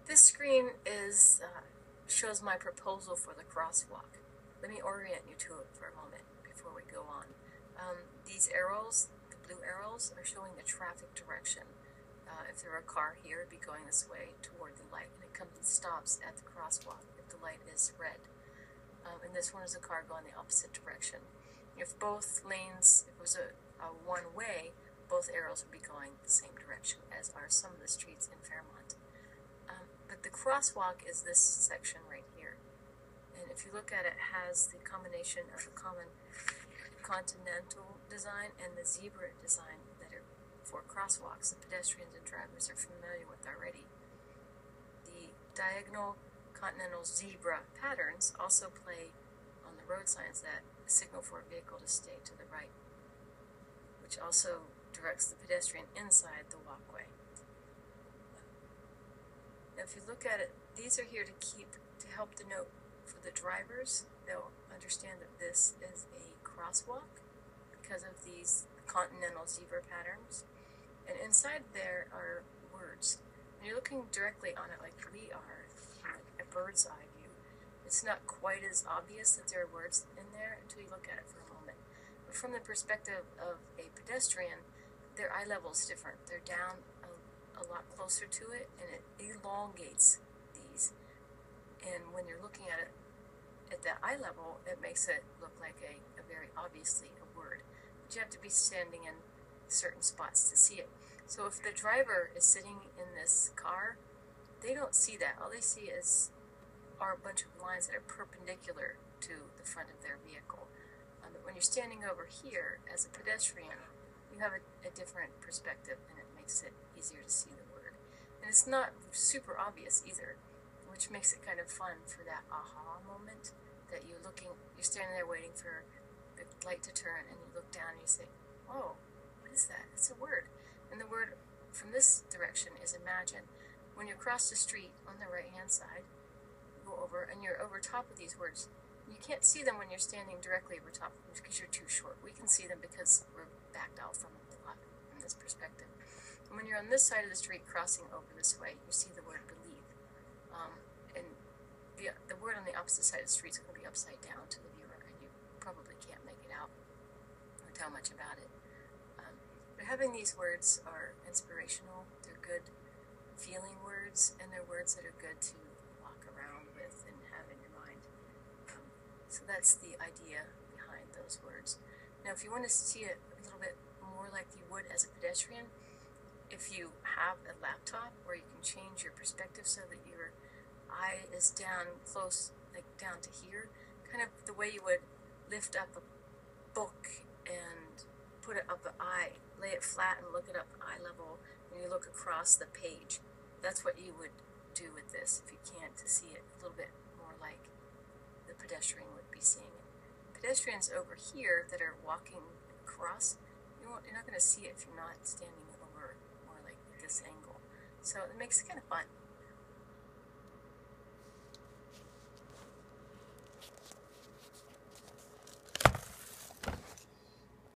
This screen shows my proposal for the crosswalk. Let me orient you to it for a moment before we go on. These arrows, the blue arrows, are showing the traffic direction. If there were a car here, it'd be going this way toward the light, and it comes and stops at the crosswalk if the light is red. And this one is a car going the opposite direction. If both lanes, if it was a one-way, both arrows would be going the same direction, as are some of the streets in Fairmont. But the crosswalk is this section right here. And if you look at it, it has the combination of the common continental design and the zebra design that are for crosswalks that pedestrians and drivers are familiar with already. The diagonal continental zebra patterns also play on the road signs that signal for a vehicle to stay to the right, which also directs the pedestrian inside the walkway. Now, if you look at it, these are here to help denote for the drivers. They'll understand that this is a crosswalk because of these continental zebra patterns. And inside there are words. When you're looking directly on it like we are, like a bird's eye view, it's not quite as obvious that there are words in there until you look at it for a moment. But from the perspective of a pedestrian, their eye level is different. They're down a lot closer to it, and it elongates these. And when you're looking at it at that eye level, it makes it look like a very obviously a word. But you have to be standing in certain spots to see it. So if the driver is sitting in this car, they don't see that. All they see are a bunch of lines that are perpendicular to the front of their vehicle. But when you're standing over here as a pedestrian, you have a different perspective, and it makes it easier to see the word. And it's not super obvious either, which makes it kind of fun for that aha moment that you're standing there waiting for the light to turn, and you look down and you say, oh, what is that? It's a word. And the word from this direction is imagine. When you cross the street on the right-hand side, you go over, and you're over top of these words. You can't see them when you're standing directly over top of them because you're too short. We can see them because we're backed out from them a lot from this perspective. And when you're on this side of the street crossing over this way, you see the word believe. And the word on the opposite side of the street is going to be upside down to the viewer, and you probably can't make it out or tell much about it. But having these words are inspirational. They're good feeling words, and they're words that are good to walk around with and have in your mind. So that's the idea behind those words. Now, if you want to see it a little bit more like you would as a pedestrian, if you have a laptop where you can change your perspective so that your eye is down close, like down to here, kind of the way you would lift up a book and put it up the eye, lay it flat and look it up eye level, and you look across the page. That's what you would do with this if you can't, to see it a little bit more like the pedestrian would be seeing it. Pedestrians over here that are walking across, you're not going to see it if you're not standing over more like this angle. So it makes it kind of fun.